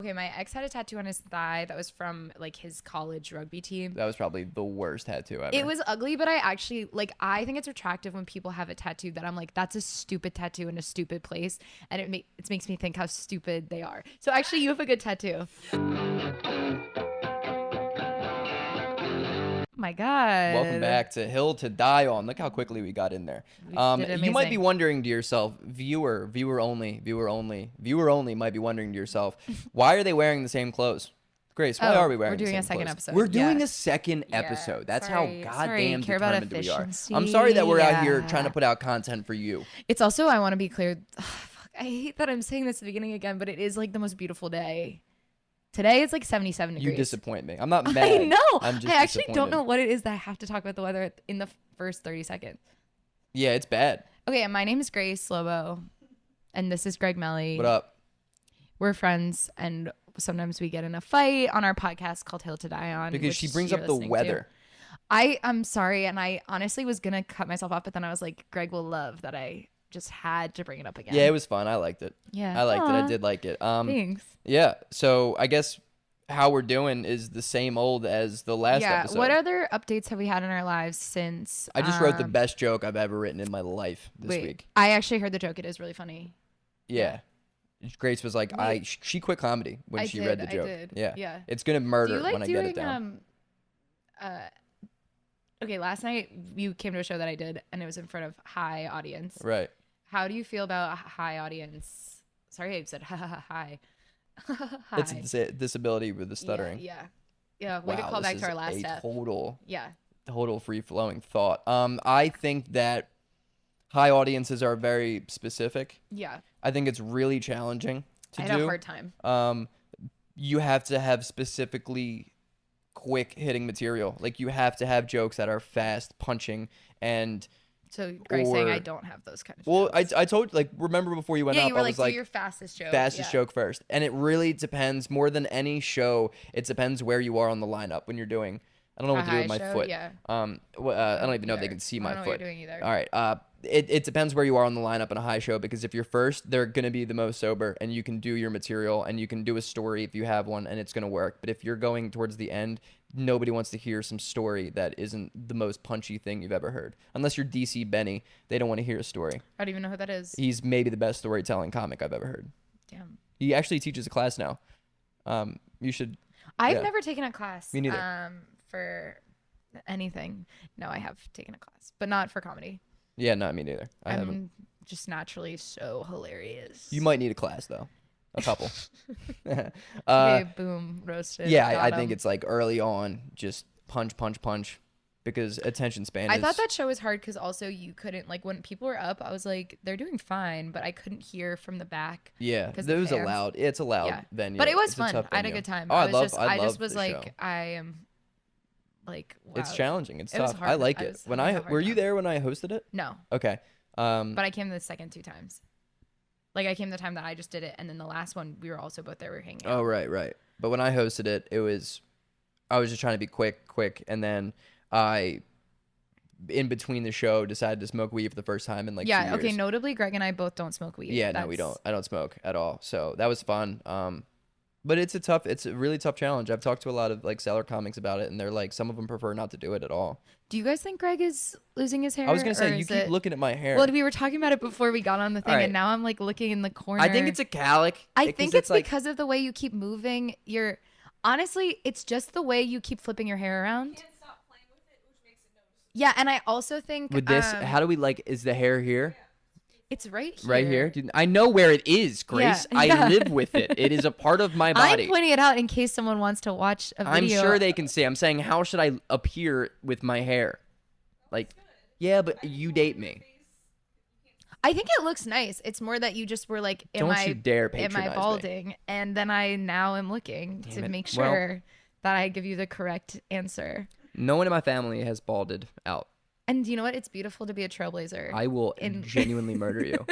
Okay, my ex had a tattoo on his thigh that was from like his college rugby team. That was probably the worst tattoo ever. It was ugly, but I actually like. I think it's attractive when people have a tattoo that I'm like, that's a stupid tattoo in a stupid place, and it makes me think how stupid they are. So actually, you have a good tattoo. My God. Welcome back to Hill to Die On. Look how quickly we got in there. You might be wondering to yourself, viewer only might be wondering to yourself, why are they wearing the same clothes? Grace, why are we wearing the same clothes? We're doing a second episode. We're doing a second episode. That's how goddamn determined we are. I'm sorry that we're out here trying to put out content for you. It's also, I want to be clear. I hate that I'm saying this at the beginning again, but it is like the most beautiful day. Today it's like 77 degrees. You disappoint me. I'm not mad. I know. I'm just I actually don't know what it is that I have to talk about the weather in the first 30 seconds. Yeah, it's bad. Okay, my name is Grace Lobo, and this is Gregmelly. What up? We're friends, and sometimes we get in a fight on our podcast called Hill to Die On. Because she brings up the weather. I'm sorry, and I honestly was going to cut myself off, but then I was like, Greg will love that I just had to bring it up again. Yeah, it was fun. I liked it. Yeah. I liked it. I did like it. Thanks. Yeah, so I guess how we're doing is the same old as the last episode. What other updates have we had in our lives since? I just wrote the best joke I've ever written in my life this week. I actually heard the joke. It is really funny. Yeah. Grace was like, she quit comedy when she read the joke. I did. Yeah. It's going to murder when I get it down. Okay, last night you came to a show that I did, and it was in front of high audience. Right. How do you feel about high audience? Sorry, I said hi. It's a disability with the stuttering. Yeah. Way to call back to our last step. Total free-flowing thought. I think that high audiences are very specific. Yeah. I think it's really challenging to do. I had a hard time. You have to have specifically quick hitting material. Like, you have to have jokes that are fast punching and... So Greg's saying I don't have those kind of jokes. Well, I told, like, remember before you went up, you were I was like, do your fastest joke. Fastest joke first. And it really depends, more than any show, it depends where you are on the lineup when you're doing, I don't know what to do with my foot. Yeah. I don't even know if they can see my foot. I don't know what you're doing either. All right. It depends where you are on the lineup in a high show, because if you're first, they're going to be the most sober, and you can do your material, and you can do a story if you have one, and it's going to work. But if you're going towards the end, nobody wants to hear some story that isn't the most punchy thing you've ever heard. Unless you're DC Benny, they don't want to hear a story. I don't even know who that is. He's maybe the best storytelling comic I've ever heard. Damn. He actually teaches a class now. You should. I've never taken a class. Me neither. For anything. No, I have taken a class, but not for comedy. Yeah, not me neither. I haven't. I'm just naturally so hilarious. You might need a class though. A couple. Okay, boom, roasted. Yeah, I think it's like early on, just punch, because attention span. I thought that show was hard because also you couldn't, like, when people were up, I was like, they're doing fine, but I couldn't hear from the back. Yeah, it was allowed. It's a loud venue. But it was fun. I had a good time. Oh, I just was like, show. I am. Like, wow. It's challenging. It's tough. Hard. I like it. Were you there when I hosted it? No. Okay. But I came the second 2 times. Like, I came the time that I just did it, and then the last one we were also both there. We were hanging out. Oh, right. But when I hosted it, I was just trying to be quick, and then I, in between the show, decided to smoke weed for the first time in like 2 years. Okay. Notably, Greg and I both don't smoke weed. Yeah, no, we don't. I don't smoke at all. So that was fun. But it's a really tough challenge. I've talked to a lot of like seller comics about it, and they're like, some of them prefer not to do it at all. Do you guys think Greg is losing his hair? I was gonna say, you keep looking at my hair. Well, we were talking about it before we got on the thing, and now I'm like looking in the corner. I think it's a calic. I think it's because of the way you keep moving your. Honestly, it's just the way you keep flipping your hair around. You can't stop playing with it, which makes it noticeable. Yeah, and I also think with this, how do we like? Is the hair here? It's right here. Right here? I know where it is, Grace. Yeah. I live with it. It is a part of my body. I'm pointing it out in case someone wants to watch a video. I'm sure they can see. I'm saying, how should I appear with my hair? Like, yeah, but you date me. I think it looks nice. It's more that you just were like, am I balding? Me. And then I now am looking to make sure that I give you the correct answer. No one in my family has balded out. And you know what? It's beautiful to be a trailblazer. I will genuinely murder you.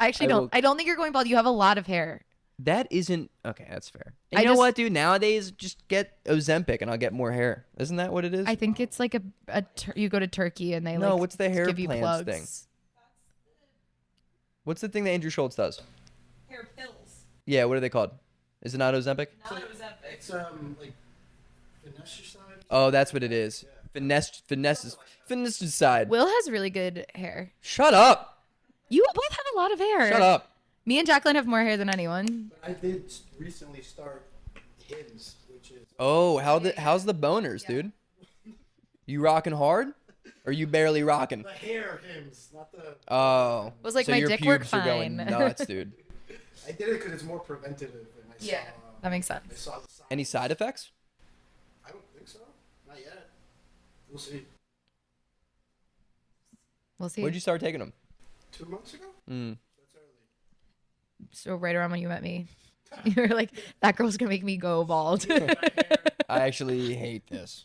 I actually don't. I don't think you're going bald. You have a lot of hair. That isn't okay. That's fair. And you know what, dude? Nowadays, just get Ozempic and I'll get more hair. Isn't that what it is? I think it's like you go to Turkey and they what's the hair give you plants plugs. thing? What's the thing that Andrew Schultz does? Hair pills. Yeah, what are they called? Is it not Ozempic? It's like finasteride. Oh, that's what it is. Finasteride. Will has really good hair. Shut up. You both have a lot of hair. Shut up. Me and Jaclyn have more hair than anyone. But I did recently start Hims, which is How's the boners, dude? You rocking hard? Or you barely rocking? the hair Hims, not the. Oh. Was like so my your dick work pubes are going fine. nuts, dude. I did it because it's more preventative, and I saw. That makes I sense. saw the sign. Any side effects? I don't think so. Not yet. We'll see. We'll see. Where'd you start taking them? 2 months ago. That's early. So right around when you met me, you were like, "That girl's gonna make me go bald." I actually hate this.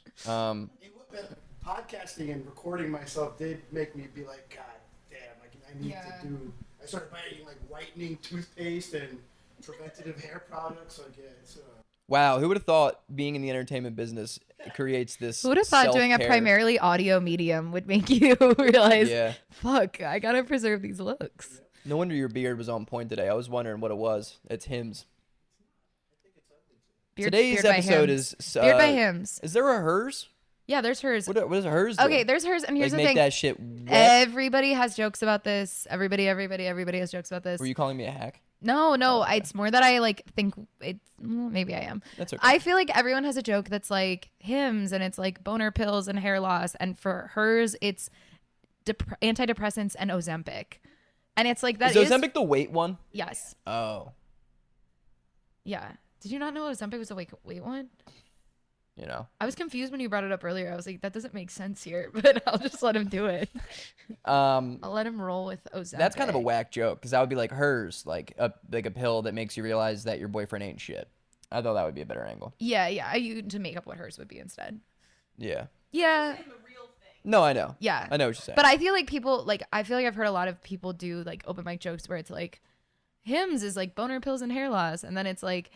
Podcasting and recording myself did make me be like, God damn, I need to do. I started buying like whitening toothpaste and preventative hair products. Like, yeah, it's Wow, who would have thought being in the entertainment business creates this? Who would have thought doing a self-care? primarily audio medium would make you realize, Yeah. fuck, I gotta preserve these looks. No wonder your beard was on point today. I was wondering what it was. It's Hims. Today's by episode Hims. is Beard by Hims. Is there a hers? Yeah, there's hers. What is a hers? Do? Okay, there's hers, and here's like the make thing. that shit wet. Everybody has jokes about this. Everybody has jokes about this. Were you calling me a hack? No, it's more that I like think it's maybe I am. That's okay. I feel like everyone has a joke that's like Hims, and it's like boner pills and hair loss, and for hers it's antidepressants and Ozempic, and it's like that is Ozempic the weight one? Yes. Oh, Yeah. Did you not know Ozempic was a weight one? you know. I was confused when you brought it up earlier. I was like, that doesn't make sense here, but I'll just let him do it. I'll let him roll with Ozempic. That's kind of a whack joke because that would be like hers, like a pill that makes you realize that your boyfriend ain't shit. I thought that would be a better angle. Yeah. I used to make up what hers would be instead. Yeah. Yeah. The real thing. No, I know. Yeah. I know what you're saying. But I feel like people I feel like I've heard a lot of people do like open mic jokes where it's like Hims is like boner pills and hair loss, and then it's like,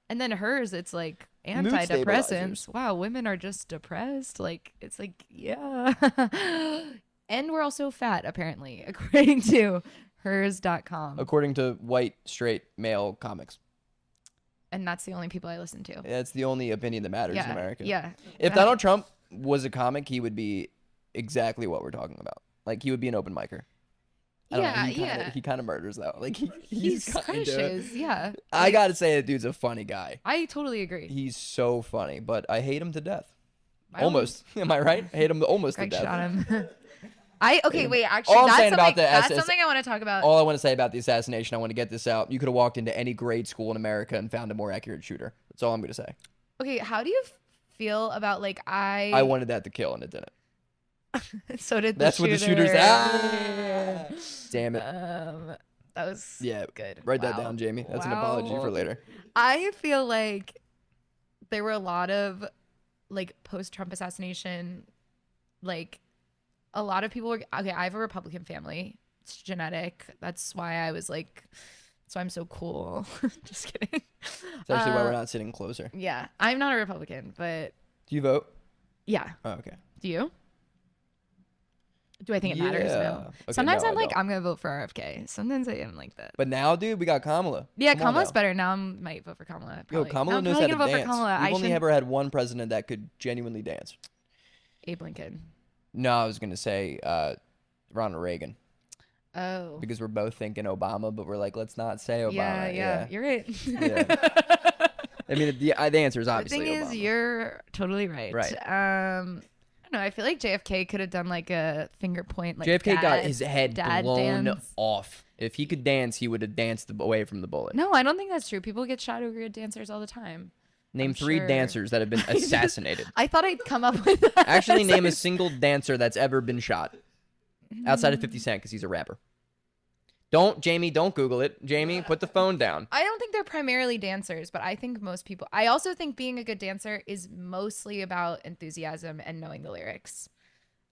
and then hers it's like Mood antidepressants. stabilizers. Wow, women are just depressed. Like it's like yeah. And we're also fat apparently, according to hers.com. According to white straight male comics, And that's the only people I listen to. that's the only opinion that matters in Yeah. America. Yeah. If Donald Trump was a comic, he would be exactly what we're talking about. Like he would be an open micer. I don't know, he kind of murders though. Like he's kind of. crushes. Yeah. I gotta say, the dude's a funny guy. I totally agree. He's so funny, but I hate him to death. I don't- Almost. Am I right? I hate him almost Greg to death. shot him. Wait, actually, All I'm that's saying something, about the that's SS something I want to talk about. All I want to say about the assassination, I want to get this out. You could have walked into any grade school in America and found a more accurate shooter. That's all I'm gonna say. Okay, how do you feel about like I wanted that to kill and it didn't. So did the That's what the shooters. shooter. Ah! Damn it. That was Yeah. good. Write that Wow. down, Jamie. That's an Wow. apology for later. I feel like there were a lot of like post-Trump assassination, like a lot of people were okay. I have a Republican family. It's genetic. That's why I was like, that's why I'm so cool. Just kidding. It's actually why we're not sitting closer. Yeah, I'm not a Republican, but Do you vote? yeah. Oh, okay. Do you? Do I think it matters? Yeah. No. Okay, Sometimes no, I'm I like, don't. I'm gonna vote for RFK. Sometimes I am like that. But now, dude, we got Kamala. Yeah, Come on Kamala's now. better. Now I might vote for Kamala. Yo, Probably. Kamala I'm knows how probably to gonna vote dance. for Kamala. We've I only should. ever had one president that could genuinely dance. Abe Lincoln. No, I was gonna say Ronald Reagan Oh. because we're both thinking Obama, but we're like, let's not say Obama. Yeah. You're right. Yeah. I mean, the answer is The obviously thing Obama. is, you're totally right. Right. I don't know. I feel like JFK could have done like a finger point. Like JFK got dad- his head dad blown dance. off. If he could dance, he would have danced away from the bullet. No, I don't think that's true. People get shot over good dancers all the time. Name I'm 3 sure. dancers that have been assassinated. I thought I'd come up with that. Actually, name a single dancer that's ever been shot outside of 50 Cent because he's a rapper. Jamie, don't Google it. Jamie, put the phone down. I don't think they're primarily dancers, but I think most people. I also think being a good dancer is mostly about enthusiasm and knowing the lyrics.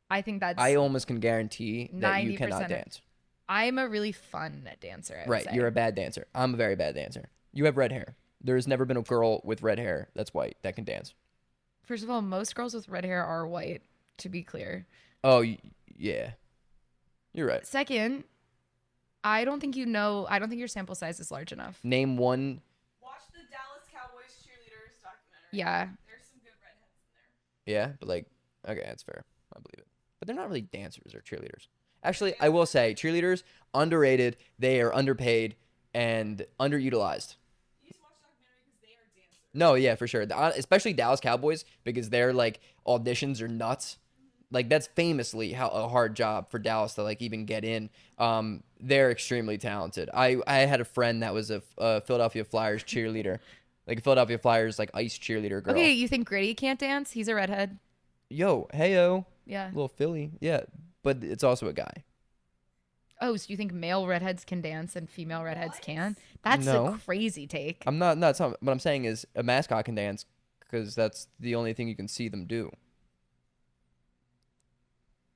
I think that's. I almost can guarantee that you 90% cannot of- dance. I'm a really fun dancer. I would Right, say. you're a bad dancer. I'm a very bad dancer. You have red hair. There's never been a girl with red hair that's white that can dance. First of all, most girls with red hair are white. To be clear. Oh, yeah. You're right. Second, I don't think you know. I don't think your sample size is large enough. Name one Yeah. There's some good redheads in there. Yeah, but like, okay, that's fair. I believe it. But they're not really dancers or cheerleaders. Actually, I will say cheerleaders underrated. They are underpaid and underutilized. You just watch the documentary because they are dancers. No, yeah, for sure. Especially Dallas Cowboys because their like auditions are nuts. Like that's famously how a hard job for Dallas to like even get in. They're extremely talented. I had a friend that was a Philadelphia Flyers cheerleader, like a Philadelphia Flyers like ice cheerleader girl. Okay, you think Gritty can't dance? He's a redhead. Yo, heyo, Yeah. little Philly, yeah, but it's also a guy. Oh, so you think male redheads can dance and female redheads can? That's No. a crazy take. I'm not. What I'm saying is a mascot can dance because that's the only thing you can see them do.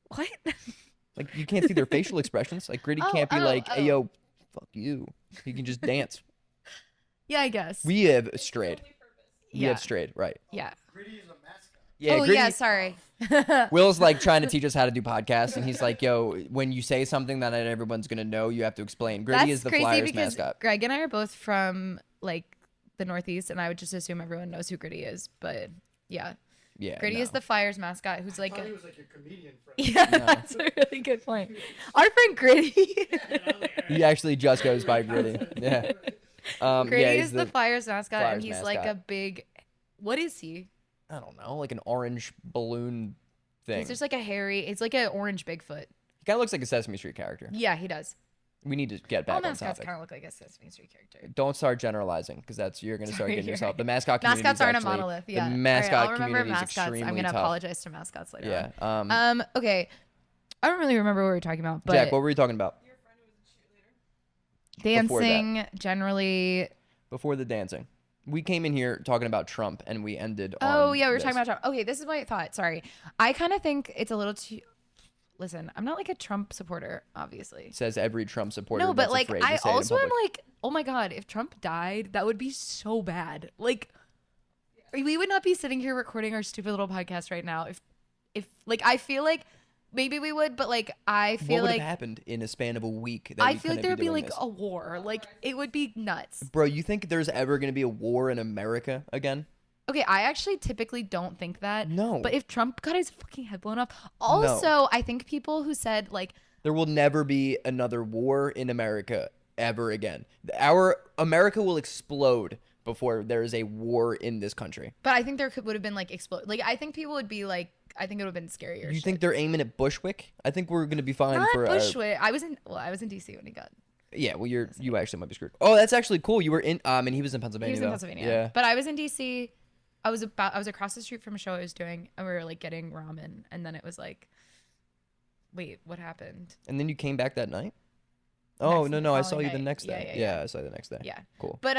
What? Like you can't see their facial expressions. Like Gritty can't be like, "Hey yo, fuck you." He can just dance. Yeah, I guess. We have strayed. We Yeah. have strayed, right? Yeah. Gritty is a mascot. Yeah, oh, Gritty, yeah, sorry. Will's like trying to teach us how to do podcasts, and he's like, "Yo, when you say something that not everyone's gonna know, you have to explain." Gritty That's is the crazy Flyers because mascot. Greg and I are both from like the Northeast, and I would just assume everyone knows who Gritty is. But yeah, Yeah, Gritty is no. the Flyers mascot who's I like thought he was like your comedian friend. yeah, that's a really good point. Our friend Gritty. He actually just goes by Gritty. Yeah. Gritty yeah, he's is the Flyers mascot, and Flyers he's like a mascot. big. What is he? I don't know, like an orange balloon thing. He's just like a hairy. It's like an orange Bigfoot. He kind of looks like a Sesame Street character. Yeah, he does. We need to get All back on mascots topic. kind of look like a Sesame Street character. Don't start generalizing because you're gonna start Sorry, getting you're yourself. right. The mascot community. Mascots aren't a monolith. Yeah. The All right, mascot I'll remember community is mascots. extremely I'm gonna tough. apologize to mascots later Yeah. on. Okay. I don't really remember what we were talking about, but Jack, what were you talking about Your friend who was a cheerleader. Before that. dancing generally. before the dancing? We came in here talking about Trump, and we ended. Oh on yeah, we were this. talking about Trump. Okay, this is my thought. Sorry, I kind of think it's a little too. Listen, I'm not like a Trump supporter, obviously. Says every Trump supporter. No, but that's like afraid to I say it in also am public. like, oh my god, if Trump died, that would be so bad. Like, we would not be sitting here recording our stupid little podcast right now if like I feel like maybe we would, but like I What feel would like have happened in a span of a week? That I we feel like couldn't there would be doing like this? a war. Like it would be nuts. Bro, you think there's ever gonna be a war in America again? Okay, I actually typically don't think that. No. But if Trump got his fucking head blown off, also I think people who said like There will never be another war in America ever again. Our America will explode before there is a war in this country. but I think there would have been like explode. Like I think people would be like I think it would have been scarier. You shit. think they're aiming at Bushwick? I think we're gonna be fine not for Bushwick? I was in DC when he got. yeah. Well, you actually might be screwed. Oh, that's actually cool. You were in and he was in Pennsylvania. He was in though. Pennsylvania. Yeah. But I was in DC. I was across the street from a show I was doing, and we were like getting ramen, and then it was like, wait, what happened? And then you came back that night. Oh Next- no, I the saw following you the night. next Yeah, day. yeah, I saw you the next day. Yeah. Cool. But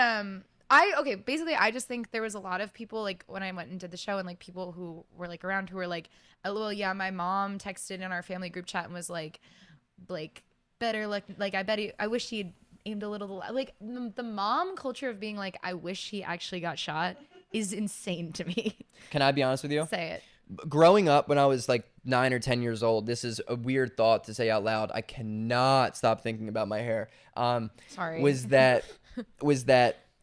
basically I just think there was a lot of people like when I went and did the show and like people who were like around who were like, oh well, yeah, my mom texted in our family group chat and was like better luck. Like I wish he'd aimed a little like the mom culture of being like I wish he actually got shot is insane to me. Can I be honest with you? Say it. Growing up when I was like 9 or 10 years old, this is a weird thought to say out loud. I cannot stop thinking about my hair. Sorry. Was that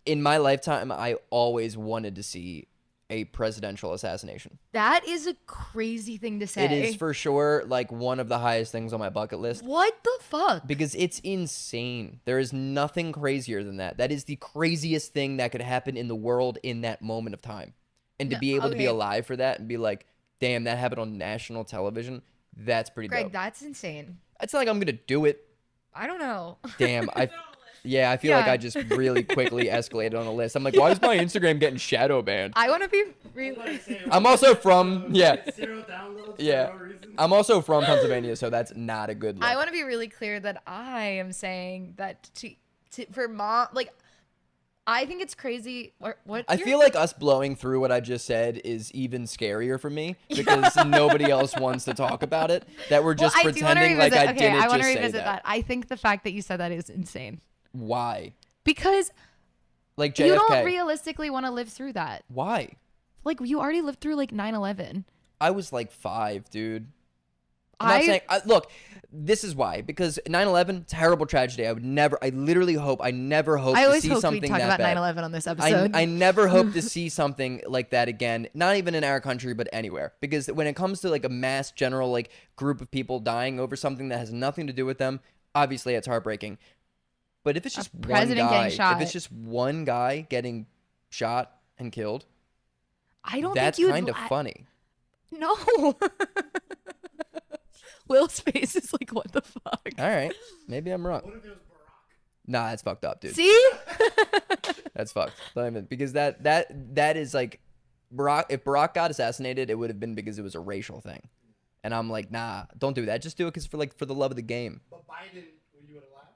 in my lifetime I always wanted to see a presidential assassination. That is a crazy thing to say. It is for sure like one of the highest things on my bucket list. What the fuck? Because it's insane. There is nothing crazier than that. That is the craziest thing that could happen in the world in that moment of time. And to be able to be okay. alive for that and be like, damn, that happened on national television, that's pretty Greg, dope. that's insane. It's not like I'm going to do it. I don't know. Damn, I feel like Yeah. I just really quickly escalated on the list. I'm like, why is my Instagram getting shadow banned? I want to be Like really. I say, I'm also from, yeah. 0 downloads Yeah. for no reason. I'm also from Pennsylvania, so that's not a good look. I want to be really clear that I am saying that for mom, like, I think it's crazy. What I feel like us blowing through what I just said is even scarier for me because nobody else wants to talk about it. That we're just I do wanna pretending like revisit- I okay, didn't I want to just say revisit that. that. I think the fact that you said that is insane Why? because Like JFK. you don't realistically want to live through that. Why? Like you already lived through like 9/11. I was like 5, dude. I'm not saying, look, this is why, because 9/11, terrible tragedy. I literally hope, I never hope to see something that bad. I always hope we talk about 9/11 on this episode. I never hope to see something like that again, not even in our country, but anywhere. Because when it comes to like a mass general like group of people dying over something that has nothing to do with them, obviously it's heartbreaking. But if it's just one guy, if it's just one guy getting shot and killed, that's kind of funny. No. Will's face is like, what the fuck? All right. Maybe I'm wrong. What if it was Barack? Nah, that's fucked up, dude. See? That's fucked. Because that is like, Barack. If Barack got assassinated, it would have been because it was a racial thing. And I'm like, nah, don't do that. Just do it because for the love of the game. But Biden, you would have laughed?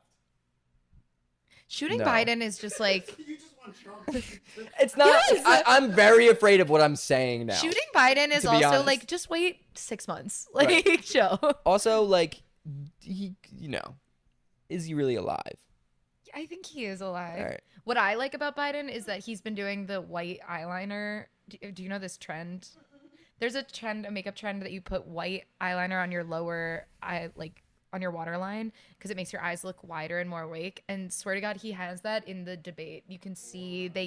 Shooting Biden is just like... You just want Trump. It's not... Yes! I'm very afraid of what I'm saying now. Shooting Biden is also honest. Like, just wait 6 months. Like, right. Chill. Also, like, he, is he really alive? I think he is alive. All right. What I like about Biden is that he's been doing the white eyeliner. Do you know this trend? There's a makeup trend that you put white eyeliner on your lower eye, like on your waterline, because it makes your eyes look wider and more awake. And swear to God, he has that in the debate. You can see they're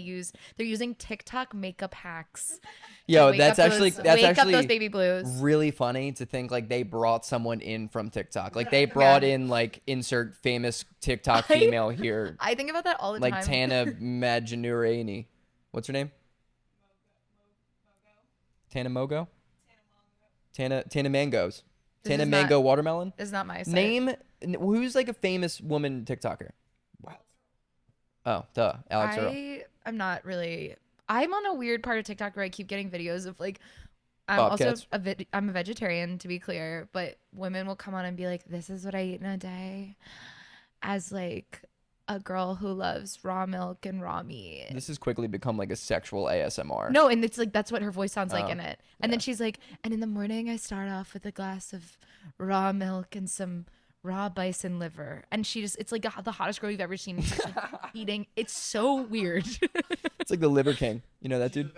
using TikTok makeup hacks. Yo, that's actually up those baby blues. Really funny to think like they brought someone in from TikTok. Like they brought in like insert famous TikTok female here. I think about that all the like time. Like Tana Majinurani. What's her name? Tana Mogo? Tana Mangoes. Tana Mango Watermelon? Is not my site. Name who's like a famous woman TikToker? Wow. Oh, duh. Alex Earl. I'm not really. I'm on a weird part of TikTok where I keep getting videos of like. I'm Bobcats. also I'm a vegetarian, to be clear, but women will come on and be like, "This is what I eat in a day," as like a girl who loves raw milk and raw meat. This has quickly become like a sexual ASMR. No, and it's like that's what her voice sounds like in it. And then she's like, and in the morning I start off with a glass of raw milk and some raw bison liver. And it's like the hottest girl you've ever seen eating. It's so weird. It's like the Liver King. You know that dude?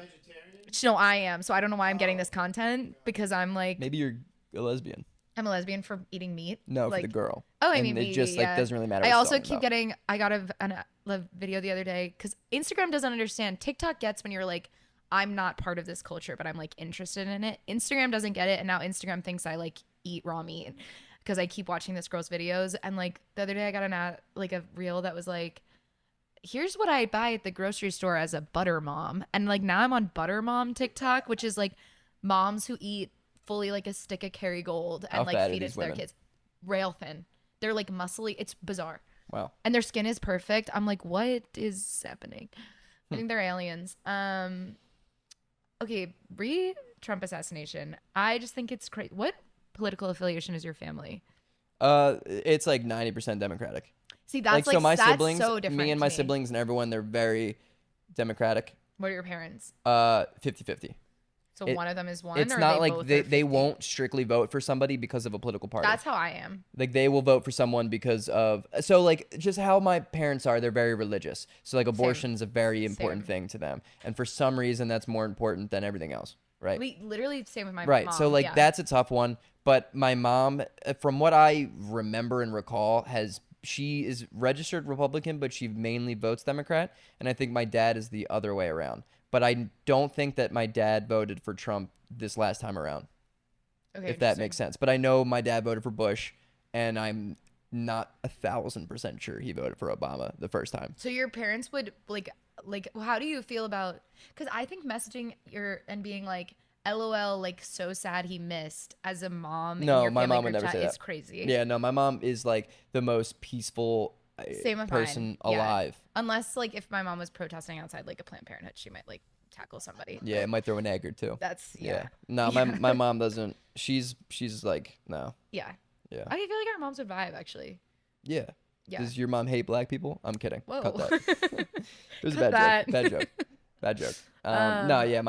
No, I am. So I don't know why I'm getting this content, because I'm like, maybe you're a lesbian. I'm a lesbian for eating meat. No, like, for the girl. Oh, I mean, it just like doesn't really matter. I also keep getting. I got a video the other day because Instagram doesn't understand. TikTok gets when you're like, I'm not part of this culture, but I'm like interested in it. Instagram doesn't get it, and now Instagram thinks I like eat raw meat because I keep watching this girl's videos. And like the other day, I got a reel that was like, here's what I buy at the grocery store as a butter mom, and like now I'm on butter mom TikTok, which is like moms who eat fully like a stick of Kerrygold and like feed it to their kids. Rail thin. They're like muscly. It's bizarre. Wow. And their skin is perfect. I'm like, what is happening? I think they're aliens. Okay, Trump assassination. I just think it's crazy. What political affiliation is your family? It's like 90% Democratic. See, that's so my that's siblings, so different. me and my siblings and everyone, they're very Democratic. What are your parents? 50-50. So one of them is one. It's or not they like they won't strictly vote for somebody because of a political party. That's how I am. Like they will vote for someone because of like just how my parents are. They're very religious. So like abortion is a very important thing to them, and for some reason that's more important than everything else. Right. Literally same with my mom. Right. So like that's a tough one. But my mom, from what I remember and recall, she is registered Republican, but she mainly votes Democrat. And I think my dad is the other way around. But I don't think that my dad voted for Trump this last time around. Okay, if that makes sense. But I know my dad voted for Bush, and I'm not 1,000% sure he voted for Obama the first time. So your parents would like how do you feel about? Because I think messaging and being like, LOL, like so sad he missed as a mom. No, my mom would never say that. It's crazy. Yeah, no, my mom is like the most peaceful person alive. Unless like if my mom was protesting outside like a Planned Parenthood, she might like tackle somebody. Yeah, it might throw an egg or two. That's No, my mom doesn't. She's like no. Yeah. Yeah. I feel like our moms would vibe actually. Yeah. Does your mom hate black people? I'm kidding. Whoa. Cut that. It was a bad joke. Bad joke. No, yeah,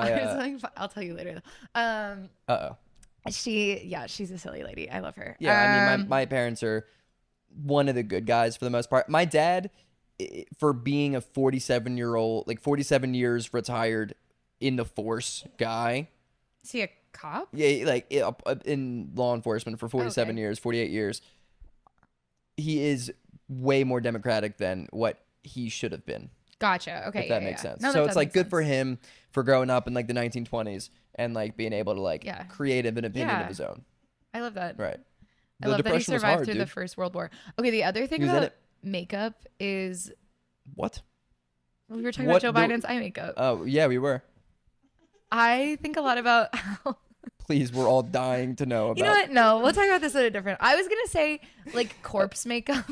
I'll tell you later. She's a silly lady. I love her. Yeah, I mean, my parents are one of the good guys for the most part. My dad, for being a 47 years retired in the force guy, Is he a cop? Yeah, like in law enforcement for 47 years, 48 years. He is way more democratic than what he should have been. Gotcha. Okay. If that makes sense. No, so it's like good sense. for him for growing up in like the 1920s and like being able to like create an opinion of his own. I love that. Right. I love that he survived through the First World War. Okay, the other thing about makeup is what? We were talking about Joe Biden's eye makeup. Oh, yeah, we were. I think a lot about how Please, we're all dying to know about. You know what? No, we'll talk about this at a different. I was going to say like corpse makeup.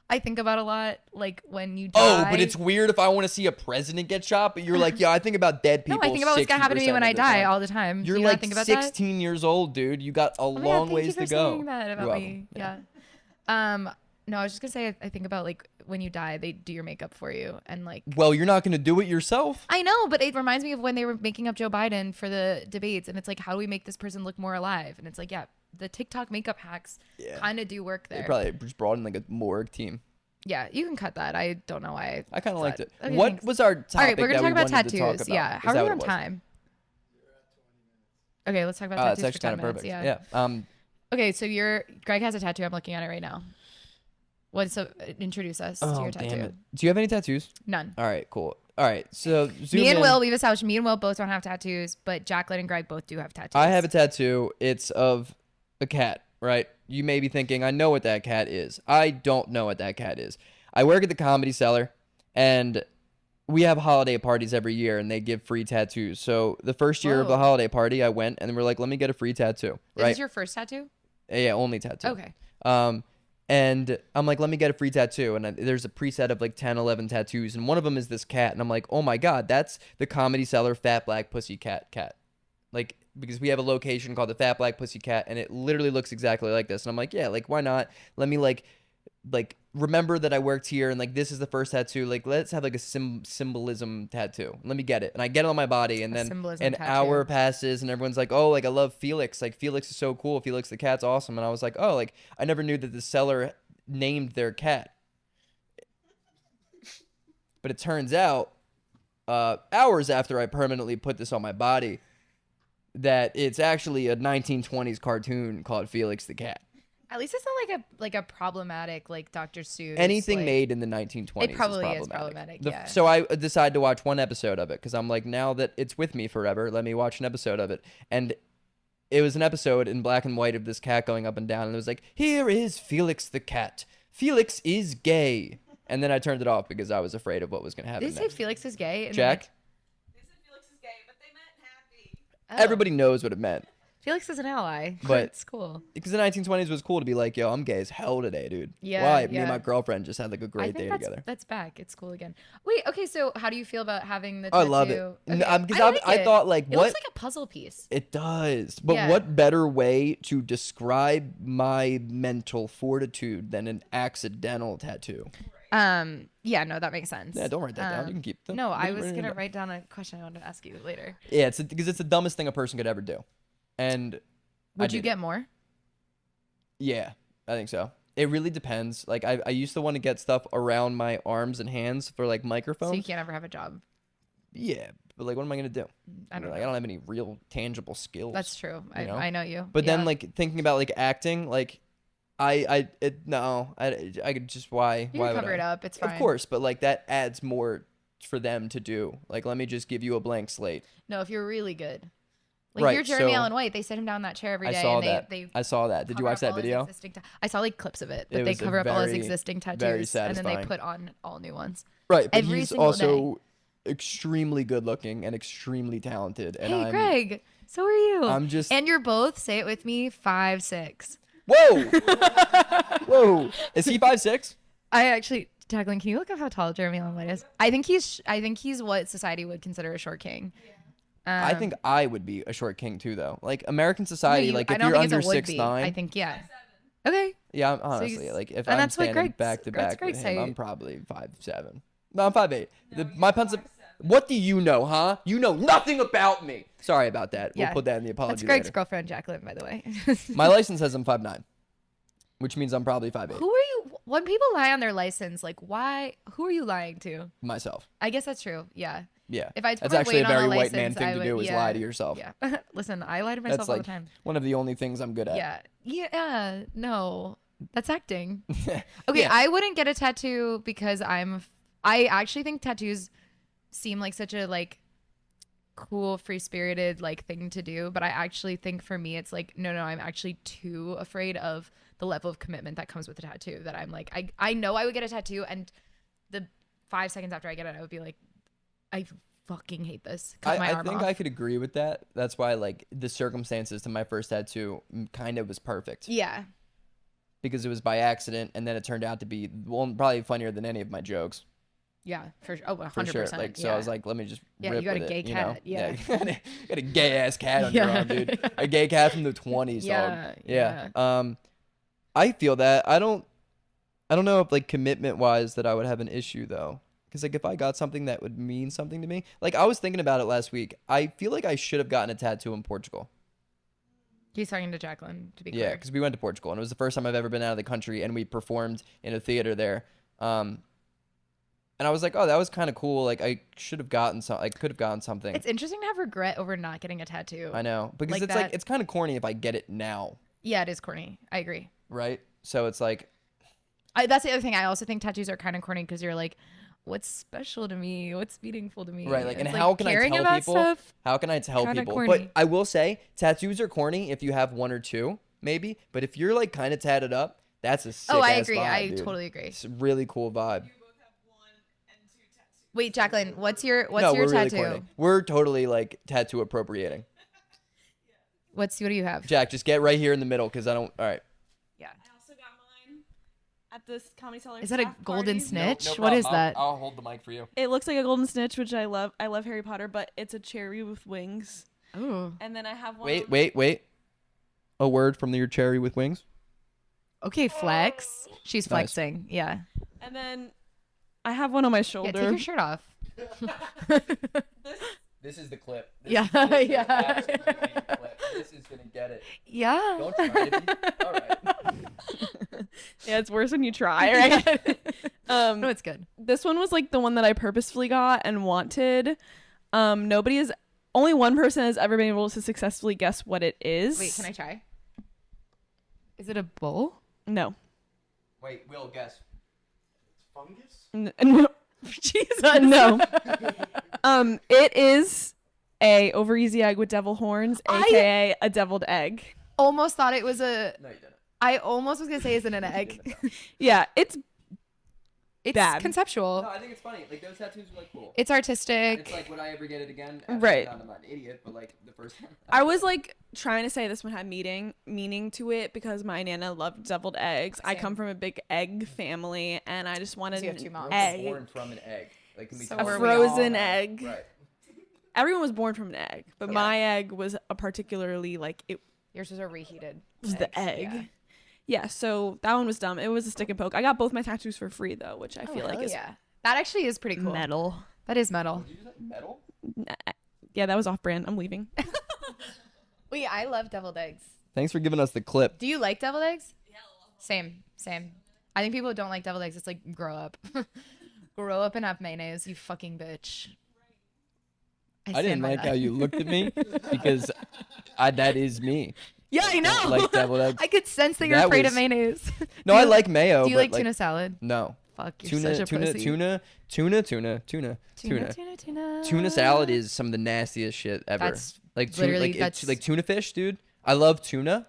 I think about a lot, like when you die. Oh, but it's weird if I want to see a president get shot, but you're like, yeah, I think about dead people. No, I think about what's going to happen to me when I die all the time. You're like think about 16 years old, dude. You got a long ways to go. Saying that about me. Yeah. No, I was just going to say, I think about like when you die, they do your makeup for you. And like, well, you're not going to do it yourself. I know, but it reminds me of when they were making up Joe Biden for the debates. And it's like, how do we make this person look more alive? And it's like, yeah, the TikTok makeup hacks kind of do work there. They probably just brought in like a morgue team. Yeah, you can cut that. I don't know why. I kind of liked it. Okay, what thanks. Was our topic? All right, we're going to talk about tattoos. To talk about? Yeah. How are we on time? Okay, let's talk about tattoos. That's actually kind of perfect. Yeah. Okay, so Greg has a tattoo. I'm looking at it right now. Introduce us to your tattoo. Damn it. Do you have any tattoos? None. All right, cool. All right, so me and Will, we've established me and Will both don't have tattoos, but Jaclyn and Greg both do have tattoos. I have a tattoo. It's of a cat, right? You may be thinking, I know what that cat is. I don't know what that cat is. I work at the Comedy Cellar, and we have holiday parties every year, and they give free tattoos. So the first year of the holiday party, I went, and we're like, let me get a free tattoo, right? Is this your first tattoo? Yeah, only tattoo. Okay. And I'm like, let me get a free tattoo. And there's a preset of like 10, 11 tattoos. And one of them is this cat. And I'm like, oh my God, that's the Comedy Cellar Fat Black Pussy Cat. Like, because we have a location called the Fat Black Pussy Cat. And it literally looks exactly like this. And I'm like, yeah, like, why not? Let me like remember that I worked here. And like, this is the first tattoo. Like, let's have like a symbolism tattoo. Let me get it. And I get it on my body. And then an hour passes and everyone's like, oh, like I love Felix. Like Felix is so cool. Felix the cat's awesome. And I was like, oh, like I never knew that the seller named their cat. But it turns out hours after I permanently put this on my body that it's actually a 1920s cartoon called Felix the Cat. At least it's not like a problematic like Dr. Seuss. Anything made in the 1920s it probably is problematic. Yeah. So I decided to watch one episode of it because I'm like, now that it's with me forever, let me watch an episode of it. And it was an episode in black and white of this cat going up and down, and it was like, here is Felix the cat. Felix is gay. And then I turned it off because I was afraid of what was going to happen. Did they say Felix is gay? Jack? They said Felix is gay, but they meant happy. Oh. Everybody knows what it meant. Felix is an ally, but it's cool. Because the 1920s was cool to be like, yo, I'm gay as hell today, dude. Yeah. Why? Me and my girlfriend just had like a great day together. That's back. It's cool again. Wait, okay, so how do you feel about having the tattoo? I love it. Okay. Because I thought like, it what? looks like a puzzle piece. It does. But what better way to describe my mental fortitude than an accidental tattoo? Yeah, no, that makes sense. Yeah, don't write that down. You can keep them. No, I was going to write down a question I wanted to ask you later. Yeah, because it's the dumbest thing a person could ever do. And would you get more? Yeah, I think so. It really depends. Like I used to want to get stuff around my arms and hands for like microphones. So you can't ever have a job. Yeah, but like what am I gonna do? I don't know. I don't have any real tangible skills. That's true. I know you. But then like thinking about like acting, like I could just why can cover it up. It's fine. Of course, but like that adds more for them to do. Like let me just give you a blank slate. No, if you're really good. Like you're Jeremy Allen White. They sit him down in that chair every day. I saw that. Did you watch that video? I saw like clips of it, but they cover up all his existing tattoos and then they put on all new ones. Right, but he's also extremely good looking and extremely talented. And hey, Greg, so are you. And you're both, say it with me, 5'6". Whoa! Whoa! Is he 5'6"? I actually, Jaclyn, can you look up how tall Jeremy Allen White is? I think he's what society would consider a short king. I think I would be a short king too, though. Like American society, like if you're under 6'9", I think Okay. Yeah, honestly, like if I'm standing back to back with him, I'm probably 5'7". No, I'm 5'8". My pencil. What do you know, huh? You know nothing about me. Sorry about that. We'll put that in the apology. That's Greg's girlfriend, Jaclyn, by the way. My license says I'm 5'9". which means I'm probably 5'8". Who are you? When people lie on their license, like why? Who are you lying to? Myself. I guess that's true. Yeah. Yeah. If I That's actually a very white man license, thing to do is lie to yourself. Yeah. Listen, I lie to myself That's all like the time. one of the only things I'm good at. Yeah. Yeah. No, that's acting. Okay, Yeah. I wouldn't get a tattoo because I actually think tattoos seem like such a like cool, free-spirited like thing to do, but I actually think for me it's like no, I'm actually too afraid of the level of commitment that comes with a tattoo that I'm like I know I would get a tattoo and the 5 seconds after I get it I would be like I fucking hate this. Cut my arm think off. I could agree with that. That's why like the circumstances to my first tattoo kind of was perfect. Yeah. Because it was by accident and then it turned out to be probably funnier than any of my jokes. Yeah, for sure. Oh, 100%. For sure. Like so I was like, let me just rip you got with a gay it, cat. you Yeah. know? Got a gay ass cat on your arm, dude. A gay cat from the 20s, dog. Yeah. I feel that. I don't know if like commitment wise that I would have an issue though. Because like if I got something that would mean something to me, like I was thinking about it last week. I feel like I should have gotten a tattoo in Portugal. He's talking to Jaclyn, to be clear. Yeah, because we went to Portugal and it was the first time I've ever been out of the country and we performed in a theater there. And I was like, oh, that was kind of cool. Like I should have gotten I could have gotten something. It's interesting to have regret over not getting a tattoo. I know, because Like it's that. like it's kind of corny if I get it now, Yeah, it is corny. I agree. right? So it's like, That's the other thing. I also think tattoos are kind of corny because you're like, what's special to me? What's meaningful to me? right? Like, and It's how can I caring tell about people? stuff, How can I tell kinda people? corny. But I will say, tattoos are corny if you have one or two, maybe. But if you're like kind of tatted up, that's a sick. Oh, I ass agree. vibe, I dude. totally agree. It's a really cool vibe. You both have 1 and 2 tattoos. Wait, Jaclyn, what's your No, we're really tattoo? corny. We're totally like tattoo appropriating. What do you have? Jack, just get right here in the middle because I don't. All right. Yeah. I also got mine at this Comedy Cellar. Is that a staff golden party. snitch? No What problem. is that? I'll hold the mic for you. It looks like a golden snitch, which I love. I love Harry Potter, but it's a cherry with wings. Oh. And then I have one. Wait. A word from your cherry with wings. Okay, flex. She's Nice. flexing. Yeah. And then I have one on my Yeah, shoulder. take your shirt off. This is the clip. Yeah, This is yeah. absolutely the clip. This is gonna get it. Yeah. Don't try to be. All right. Yeah, it's worse when you try, right? No, it's good. This one was like the one that I purposefully got and wanted. Only one person has ever been able to successfully guess what it is. Wait, can I try? Is it a bowl? No. Wait, Will, guess. Fungus? No. Jesus. No. It is a over easy egg with devil horns, aka a deviled egg. Almost thought it was a. No, you didn't. I almost was gonna say it's an egg. Yeah, it's It's Bad. conceptual. No, I think it's funny. Like those tattoos are like cool. It's artistic. It's like, would I ever get it again? Right. I'm not an idiot, but like the first time. I was like trying to say this one had meaning to it because my nana loved deviled eggs. I Same. come from a big egg family, and I just wanted So you have an two moms. egg, Born from an egg. Like can we So tell were a we all. frozen egg. Right. Everyone was born from an egg, but Yeah. my egg was a particularly like it Yours was a reheated. was the egg. Yeah, so that one was dumb. It was a stick and poke. I got both my tattoos for free though, which I feel like is yeah. That actually is pretty cool. metal. That is metal. Did you just say metal? Yeah, that was off brand. I'm leaving. Wait, I love deviled eggs. Thanks for giving us the clip. Do you like deviled eggs? Yeah. Same. I think people who don't like deviled eggs. It's like grow up. Grow up and have mayonnaise, you fucking bitch. I stand didn't by like that. how you looked at me because that is me. Yeah, I know. don't like deviled eggs. I could sense that you're That afraid of was- mayonnaise. No, Do I you- like mayo. Do you but like tuna salad? No. Fuck, you're Tuna, such a tuna, pussy. tuna. Tuna salad is some of the nastiest shit ever. That's like tuna, literally- like that's- it's like tuna fish, dude. I love tuna.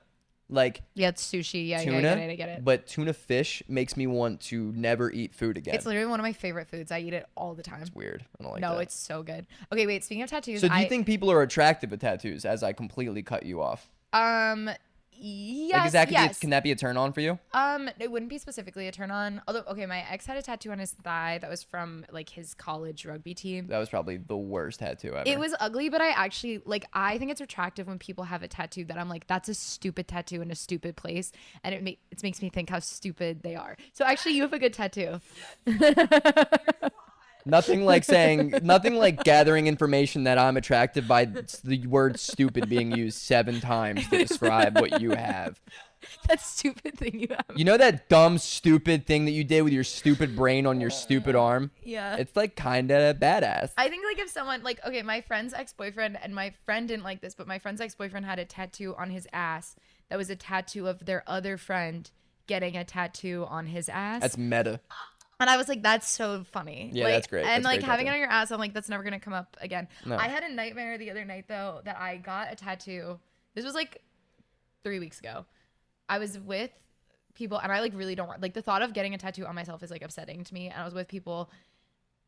Like Yeah, it's sushi. Yeah, tuna, I get it. but tuna fish makes me want to never eat food again. It's literally one of my favorite foods. I eat it all the time. It's weird. I don't like No, that. it's so good. Okay, wait. Speaking of tattoos, So do you think people are attracted to tattoos? As I completely cut you off. Yes, Like, is that yes. can that be a turn on for you? It wouldn't be specifically a turn on. Although, okay, my ex had a tattoo on his thigh that was from like his college rugby team. That was probably the worst tattoo ever. It was ugly, but I actually like. I think it's attractive when people have a tattoo that I'm like, that's a stupid tattoo in a stupid place, and it makes me think how stupid they are. So actually, you have a good tattoo. Nothing like gathering information that I'm attracted by the word stupid being used 7 times to describe what you have. That stupid thing you have. You know that dumb, stupid thing that you did with your stupid brain on your stupid arm? Yeah. It's like kind of badass. I think like if someone like, okay, my friend's ex-boyfriend, and my friend didn't like this, but my friend's ex-boyfriend had a tattoo on his ass that was a tattoo of their other friend getting a tattoo on his ass. That's meta. And I was like, that's so funny. Yeah, like, that's great. And that's like great having tattoo. it on your ass, I'm like, that's never going to come up again. No. I had a nightmare the other night though, that I got a tattoo. This was like 3 weeks ago. I was with people, and I like really don't like the thought of getting a tattoo on myself is like upsetting to me. And I was with people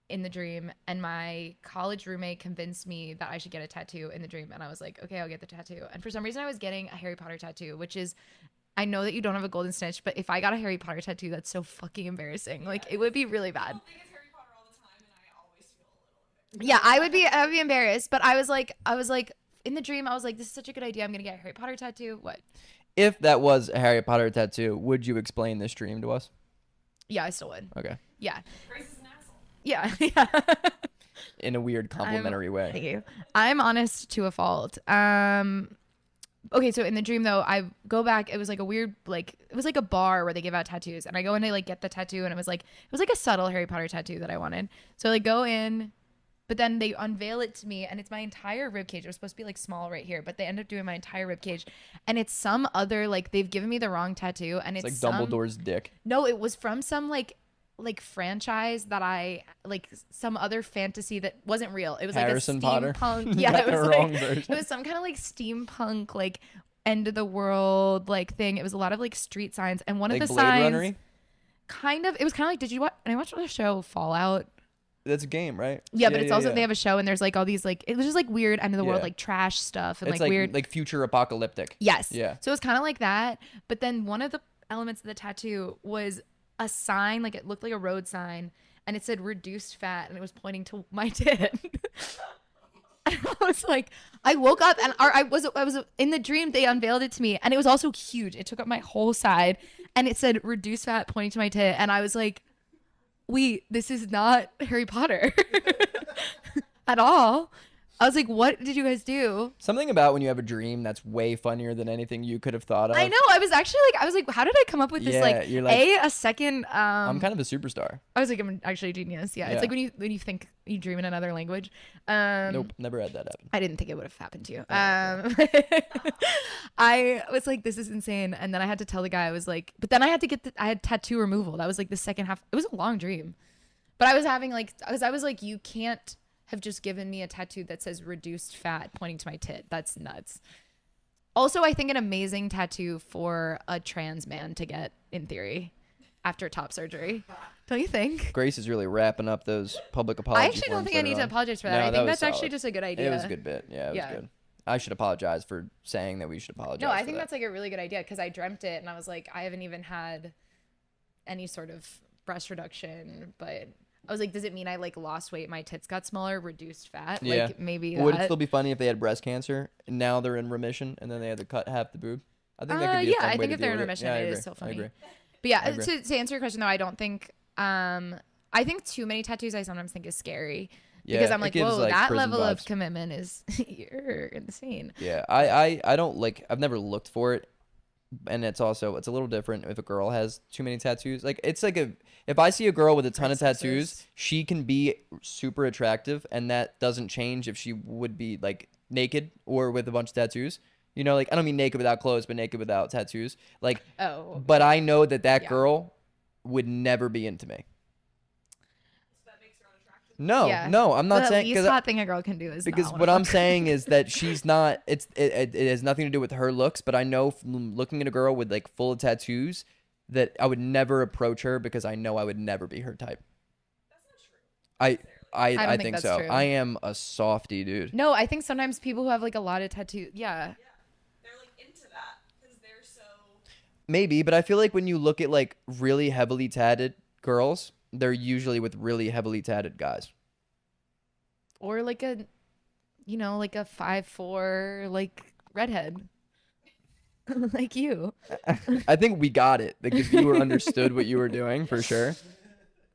in the dream, and my college roommate convinced me that I should get a tattoo in the dream. And I was like, okay, I'll get the tattoo. And for some reason I was getting a Harry Potter tattoo, which is, I know that you don't have a golden snitch, but if I got a Harry Potter tattoo, that's so fucking embarrassing. Like it would be really bad. Yeah, I would be embarrassed, but I was like in the dream, I was like, this is such a good idea. I'm going to get a Harry Potter tattoo. What? If that was a Harry Potter tattoo, would you explain this dream to us? Yeah, I still would. Okay. Yeah. Grace is an asshole. Yeah. Yeah. In a weird complimentary way. Thank you. I'm honest to a fault. Okay, so in the dream though, I go back. It was like a weird, like it was like a bar where they give out tattoos, and I go in to like get the tattoo, and it was like a subtle Harry Potter tattoo that I wanted. So like go in, but then they unveil it to me, and it's my entire rib cage. It was supposed to be like small right here, but they end up doing my entire rib cage, and it's some other like they've given me the wrong tattoo, and It's like some, Dumbledore's dick. No, it was from some like franchise that I like, some other fantasy that wasn't real. It was Harrison like a Potter? steampunk. Yeah, Not it was the like, wrong version. it was some kind of like steampunk like end of the world like thing. It was a lot of like street signs, and one Like of the Blade signs Runner-y? it was kind of like, did you watch? And I watched the show Fallout. That's a game, right? Yeah, but it's also they have a show, and there's like all these like, it was just like weird end of the world Yeah. like trash stuff, and It's like weird like future apocalyptic. Yes. Yeah. So it was kind of like that. But then one of the elements of the tattoo was a sign, like it looked like a road sign, and it said reduced fat, and it was pointing to my tit. And I was like, I woke up, and I was in the dream. They unveiled it to me, and it was also huge. It took up my whole side, and it said reduced fat pointing to my tit. And I was like, wait, this is not Harry Potter at all. I was like, what did you guys do? Something about when you have a dream that's way funnier than anything you could have thought of. I know. I was like, how did I come up with this? Yeah, Like, you're like, a second. I'm kind of a superstar. I was like, I'm actually a genius. Yeah. Yeah. It's like when you think you dream in another language. Nope, never had that happen. I didn't think it would have happened to you. Oh, I was like, this is insane. And then I had to tell the guy, I was like, but then I had to I had tattoo removal. That was like the second half. It was a long dream, but I was having like, I was like, you can't have just given me a tattoo that says reduced fat pointing to my tit. That's nuts. Also, I think an amazing tattoo for a trans man to get, in theory, after top surgery. Don't you think? Grace is really wrapping up those public apologies. I actually don't think I need to apologize for that. No, I that think was that's actually solid. just a good idea. It was a good bit. Yeah, it was good. I should apologize for saying that we should apologize. No, I for think that. that's like a really good idea, because I dreamt it and I was like, I haven't even had any sort of breast reduction, but I was like, does it mean I like lost weight, my tits got smaller, reduced fat? Yeah. Like maybe Would it that. still be funny if they had breast cancer and now they're in remission and then they had to cut half the boob? I think that could be a yeah, fun I way think to if they're deal in with remission, Yeah, I it agree. is so funny. I agree. But yeah, I agree. to answer your question though, I don't think I think too many tattoos I sometimes think is scary. Yeah, Because I'm it like, gives, whoa, like, that prison level of vibes. commitment is you're insane. Yeah, I don't like. I've never looked for it, and it's a little different if a girl has too many tattoos. Like it's like if I see a girl with a ton of tattoos, she can be super attractive, and that doesn't change if she would be like naked or with a bunch of tattoos. You know, like I don't mean naked without clothes, but naked without tattoos. Like, but I know that Yeah. girl would never be into me. No, Yeah. no, I'm not the saying least hot thing a girl can do is because not wanna what I'm fuck. saying is that she's not. It has nothing to do with her looks, but I know from looking at a girl with like full of tattoos that I would never approach her because I know I would never be her type. That's not true. I think think that's so. true. I am a softie, dude. No, I think sometimes people who have like a lot of tattoos, yeah. They're like into that because they're so. Maybe, but I feel like when you look at like really heavily tatted girls, they're usually with really heavily tatted guys. Or like a, like a 5'4" like redhead, like you. I think we got it. Like if you were understood what you were doing for sure.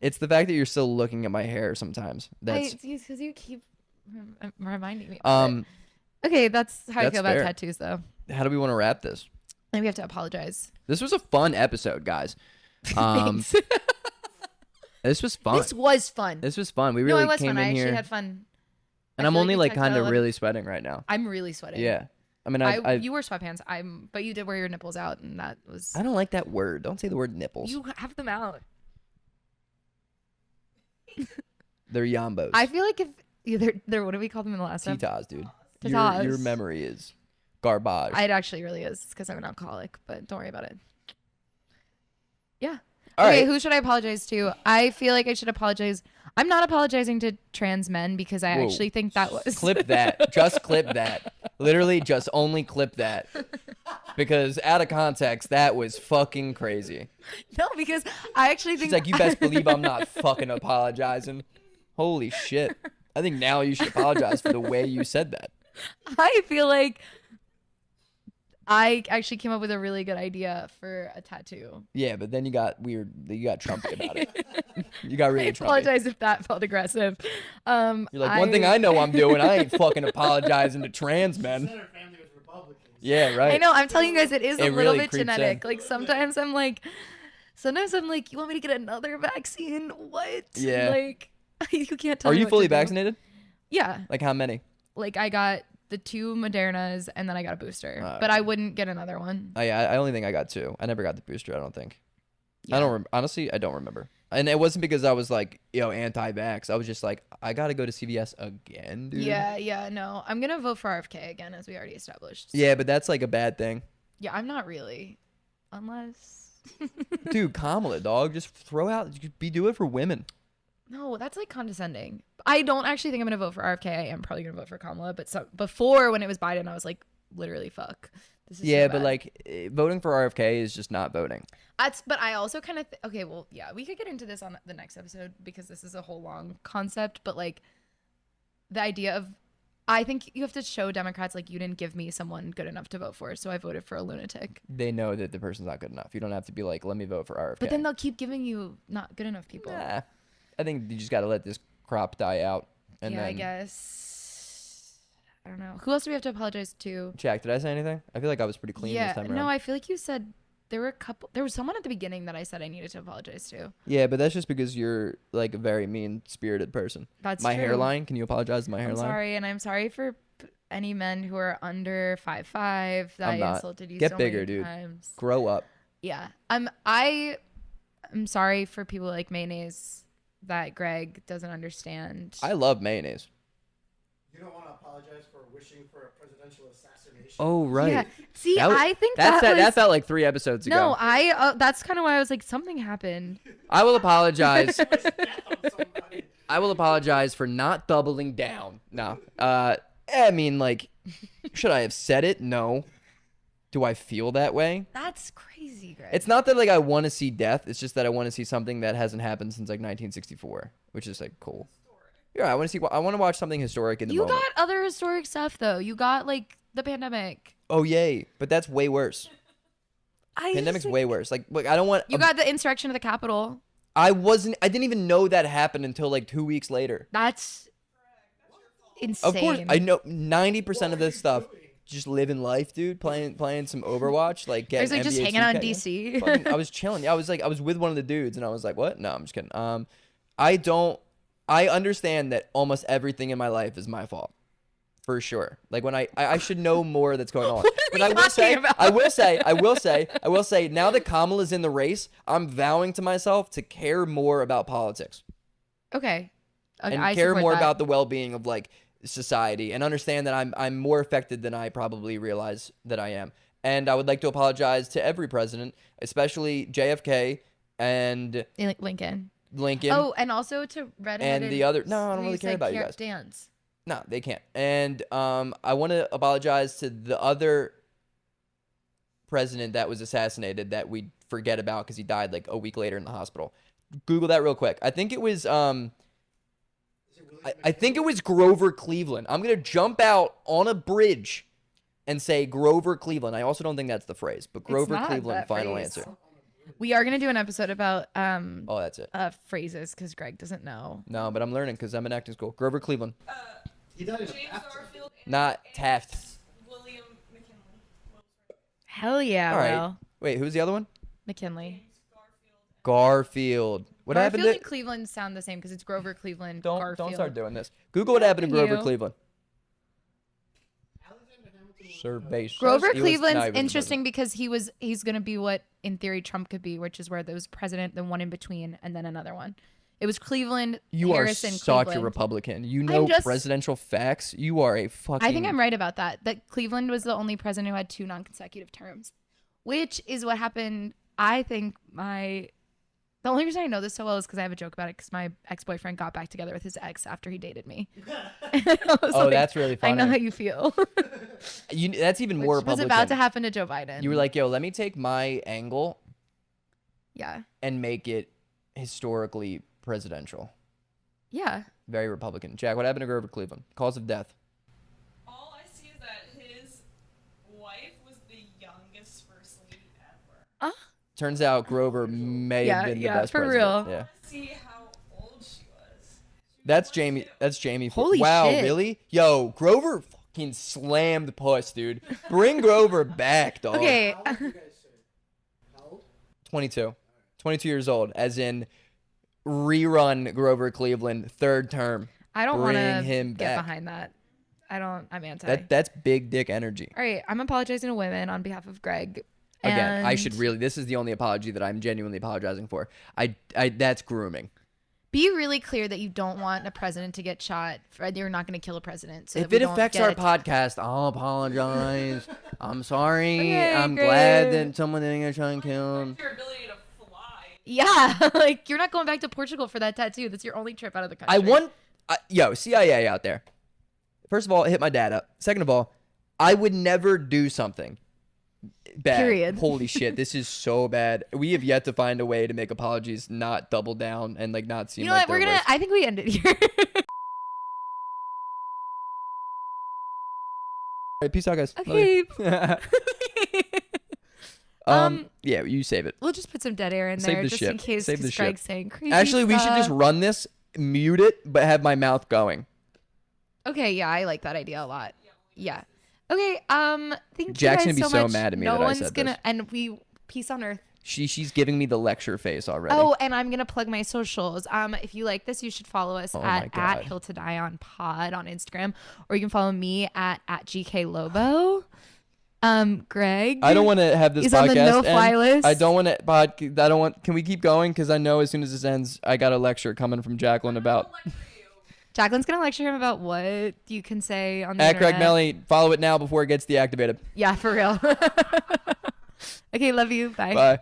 It's the fact that you're still looking at my hair sometimes. That's because you keep reminding me. Okay, that's how I feel about tattoos, though. How do we want to wrap this? Maybe we have to apologize. This was a fun episode, guys. Thanks. This was fun. This was fun. This was fun. We really came in here. I actually had fun. And I'm only like kind of really sweating right now. I'm really sweating. Yeah. I mean, you wore sweatpants. But you did wear your nipples out, and that was. I don't like that word. Don't say the word nipples. You have them out. They're yambos. I feel like if they're what do we call them in the last time? Titas, dude. Titas. Your memory is garbage. It actually really is because I'm an alcoholic, but don't worry about it. Yeah. All okay, right. who should I apologize to? I feel like I should apologize. I'm not apologizing to trans men because I actually think that was clip that. Just clip that. Literally, just only clip that. Because out of context, that was fucking crazy. No, because I actually think she's like, you best believe I'm not fucking apologizing. Holy shit. I think now you should apologize for the way you said that. I feel like I actually came up with a really good idea for a tattoo. Yeah, but then you got weird. You got Trumpy about it. You got really Trumpy. I apologize if that felt aggressive. You're like, one thing I know I'm doing, I ain't fucking apologizing to trans men. Her family was Republicans. Yeah, right. I know. I'm telling you guys, it is a little really bit creeps genetic. in. Like sometimes I'm like, you want me to get another vaccine? What? Yeah. Like you can't tell Are me you what fully to do. vaccinated? Yeah. Like how many? Like I got the 2 Modernas and then I got a booster, but okay. I wouldn't get another one. I only think I got 2. I never got the booster. I don't think. Yeah. I don't honestly. I don't remember. And it wasn't because I was like, anti-vax. I was just like, I gotta go to CVS again, dude. Yeah. No, I'm gonna vote for RFK again, as we already established. Yeah, but that's like a bad thing. Yeah, I'm not really, unless. Dude, Kamala, dog, just throw out. Do it for women. No, that's like condescending. I don't actually think I'm gonna vote for RFK. I am probably gonna vote for Kamala, but before when it was Biden, I was like, literally, fuck. This is Yeah, so but bad. like voting for RFK is just not voting. But I also kind of okay. Well, yeah, we could get into this on the next episode because this is a whole long concept. But like, the idea of, I think you have to show Democrats like you didn't give me someone good enough to vote for, so I voted for a lunatic. They know that the person's not good enough. You don't have to be like, let me vote for RFK. But then they'll keep giving you not good enough people. Nah. I think you just got to let this crop die out. And yeah, then, I guess. I don't know. Who else do we have to apologize to? Jack, did I say anything? I feel like I was pretty clean this time around. No, I feel like you said there was someone at the beginning that I said I needed to apologize to. Yeah, but that's just because you're like a very mean-spirited person. That's my true. hairline. Can you apologize to my hairline? I'm sorry, and I'm sorry for any men who are under 5'5" that I'm not. insulted you Get so bigger, many dude. times. Grow up. Yeah. I'm sorry for people like mayonnaise that Greg doesn't understand. I love mayonnaise. You don't want to apologize for wishing for a presidential assassination. Oh, right. Yeah. See, I think that felt like 3 episodes ago. No, that's kind of why I was like, something happened. I will apologize. Wish death on somebody. I will apologize for not doubling down. No. I mean, like, should I have said it? No. Do I feel that way? That's crazy, Greg. It's not that like I want to see death. It's just that I want to see something that hasn't happened since like 1964, which is like cool. Yeah, I want to watch something historic in the moment. You got other historic stuff though. You got like the pandemic. Oh yay! But that's way worse. Pandemic's way worse. Like, look, I don't want. You got the insurrection of the Capitol. I didn't even know that happened until like 2 weeks later. That's insane. Of course, I know 90% of this stuff. Just living life, dude. Playing some Overwatch, like getting There's like just NBA hanging out in 2K. DC. Fucking, I was chilling. I was with one of the dudes, and I was like, "What? No, I'm just kidding." I understand that almost everything in my life is my fault, for sure. Like when I should know more that's going on. But I will say, now that Kamala's in the race, I'm vowing to myself to care more about politics Okay. and I care support more that. about the well-being of like society, and understand that I'm more affected than I probably realize that I am. And I would like to apologize to every president, especially JFK and Lincoln. Lincoln. Oh, and also to redheaded. And the other. No, I don't who really care said about you can't guys. Dance. No, they can't. And I want to apologize to the other president that was assassinated that we forget about because he died like a week later in the hospital. Google that real quick. I think it was I think it was Grover Cleveland. I'm gonna jump out on a bridge and say Grover Cleveland. I also don't think that's the phrase, but Grover not Cleveland. that Final phrase. answer. We are gonna do an episode about Oh, that's it. phrases because Greg doesn't know. No, but I'm learning because I'm in acting school. Grover Cleveland. He died in a James bathtub. Garfield. Not Taft. William McKinley. Hell yeah, All right. Will. Wait, who's the other one? McKinley. Garfield. What happened Garfield to? and Cleveland sound the same because it's Grover Cleveland. Don't Garfield. start doing this. Google what happened to Grover You. Cleveland. Alexander Hamilton was, Survey. Grover He was- Cleveland's no, he wasn't interesting because he's gonna be what in theory Trump could be, which is where there was president, then one in between, and then another one. It was Cleveland. You Harrison, are such Cleveland. a Republican. You know just- presidential facts. You are a fucking. I think I'm right about that. That Cleveland was the only president who had 2 non-consecutive terms, which is what happened. I think the only reason I know this so well is because I have a joke about it because my ex-boyfriend got back together with his ex after he dated me. Oh, that's really funny. I know how you feel. That's even more Which was Republican. about to happen to Joe Biden. You were like, yo, let me take my angle yeah. and make it historically presidential. Yeah. Very Republican. Jack, what happened to Grover Cleveland? Cause of death. All I see is that his wife was the youngest first lady ever. Turns out Grover may Yeah, have been the yeah, best for president. real. Yeah. See how old she was. That's Jamie. That's Jamie. Holy wow, shit. really? Yo, Grover fucking slammed puss, dude. Bring Grover back, dog. Okay. How old did you guys say? How old? 22. 22 years old, as in rerun Grover Cleveland, third term. I don't want to Bring him get back. behind that. I'm anti. That's big dick energy. All right. I'm apologizing to women on behalf of Greg. Again, I And should really. This is the only apology that I'm genuinely apologizing for. That's grooming. be really clear that you don't want a president to get shot. You're not going to kill a president. So If that we it don't affects get our it- podcast, I'll apologize. I'm sorry. Okay, I'm great. glad that someone didn't get shot and killed. Your ability to fly. Yeah, like you're not going back to Portugal for that tattoo. That's your only trip out of the country. I want, yo, CIA out there. First of all, hit my dad up. Second of all, I would never do something bad. Period. Holy shit, this is so bad. We have yet to find a way to make apologies not double down and like not seem You know like what? We're they're gonna. worse. I think we ended here. All right, peace out, guys. Love Okay. you. Yeah, you save it. We'll just put some dead air in Save there the just ship. in case Save the because ship. Greg's saying crazy Actually, we should just stuff. run this, mute it, but have my mouth going. Okay, yeah, I like that idea a lot. Yeah. Okay. Thank you Jack's guys gonna be so so much. mad at me no that I one's said gonna, this. and we peace on earth. She's giving me the lecture face already. Oh, and I'm gonna plug my socials. If you like this, you should follow us Oh my at God. Hill to Die on Pod on Instagram, or you can follow me at gklobo. Greg. I don't want to have this He's podcast on the no-fly end. list. I don't want to. I don't want. Can we keep going? Because I know as soon as this ends, I got a lecture coming from Jaclyn about. Jaclyn's gonna lecture him about what you can say on the At internet. gregmelly, follow it now before it gets deactivated. Yeah, for real. Okay, love you. Bye. Bye.